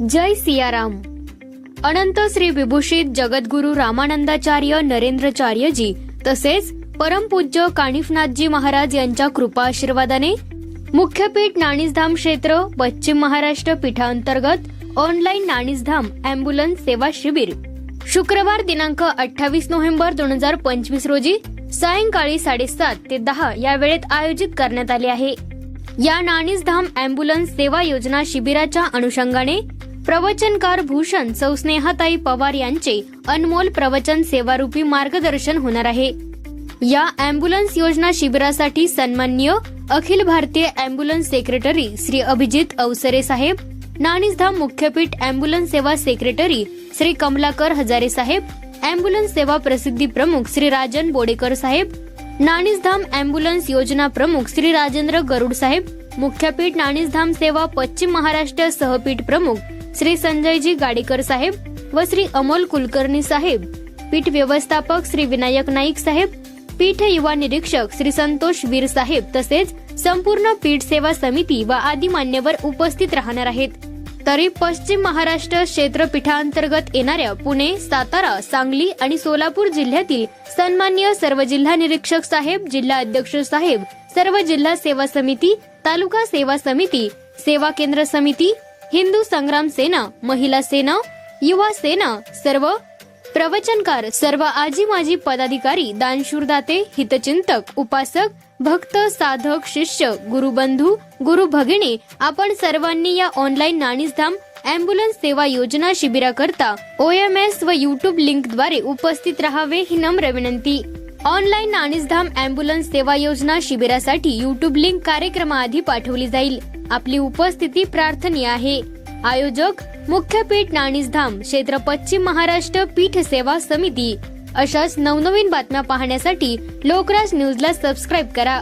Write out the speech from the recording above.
जय सियाराम। अनंत श्री विभूषित जगद्गुरु रामानंदाचार्य नरेंद्रचार्यजी तसेच परमपूज्य कानिफनाथजी महाराज यांच्या कृपा आशीर्वादाने मुख्यपीठ नाणीसधाम क्षेत्र पश्चिम महाराष्ट्र पीठांतर्गत ऑनलाईन नाणीसधाम अँब्युलन्स सेवा शिबिर शुक्रवार दिनांक 28 नोव्हेंबर 2025 रोजी सायंकाळी 7:30 ते 10 या वेळेत आयोजित करण्यात आले आहे। या नाणीसधाम अँब्युलन्स सेवा योजना शिबिराच्या अनुषंगाने प्रवचनकार भूषण सौ स्नेहाताई पवार यांचे अनमोल प्रवचन सेवारूपी मार्गदर्शन होणार आहे। या अँब्युलन्स योजना शिबिरासाठी सन्माननीय अखिल भारतीय अँब्युलन्स सेक्रेटरी श्री अभिजित अवसरे साहेब, नाणीसधाम मुख्यपीठ अँब्युलन्स सेवा सेक्रेटरी श्री कमलाकर हजारे साहेब, अँब्युलन्स सेवा प्रसिद्धी प्रमुख श्री राजन बोडेकर साहेब, नाणीसधाम अँब्युलन्स योजना प्रमुख श्री राजेंद्र गरुड साहेब, मुख्यपीठ नाणीसधाम सेवा पश्चिम महाराष्ट्र सहपीठ प्रमुख श्री संजयजी गाडेकर साहेब व श्री अमोल कुलकर्णी साहेब, पीठ व्यवस्थापक श्री विनायक नाईक साहेब, पीठ युवा निरीक्षक श्री संतोष वीर साहेब तसेच संपूर्ण पीठ सेवा समिती व आदी मान्यवर उपस्थित राहणार आहेत। तरी पश्चिम महाराष्ट्र क्षेत्रपीठांतर्गत येणाऱ्या पुणे, सातारा, सांगली आणि सोलापूर जिल्ह्यातील सन्माननीय सर्व जिल्हा निरीक्षक साहेब, जिल्हा अध्यक्ष साहेब, सर्व जिल्हा सेवा समिती, तालुका सेवा समिती, सेवा केंद्र समिती, हिंदू संग्राम सेना, महिला सेना, युवा सेना, सर्व प्रवचनकार, सर्व आजी माजी पदाधिकारी, दानशूरदाते, हितचिंतक, उपासक, भक्त, साधक, शिष्य, गुरुबंधू, गुरु भगिनी आपण सर्वांनी या ऑनलाईन नाणीसधाम अँब्युलन्स सेवा योजना शिबिराकरता OMS व YouTube लिंकद्वारे उपस्थित राहावे ही नम्र विनंती। ऑनलाईन नाणीसधाम अँब्युलन्स सेवा योजना शिबिरासाठी YouTube लिंक कार्यक्रमाआधी पाठवली जाईल। आपली उपस्थिती प्रार्थनीय आहे। आयोजक मुख्यपीठ नाणीसधाम क्षेत्र पश्चिम महाराष्ट्र पीठ सेवा समिती। अशाच नवनवीन बातम्या पाहण्यासाठी लोकराज न्यूजला सबस्क्राईब करा।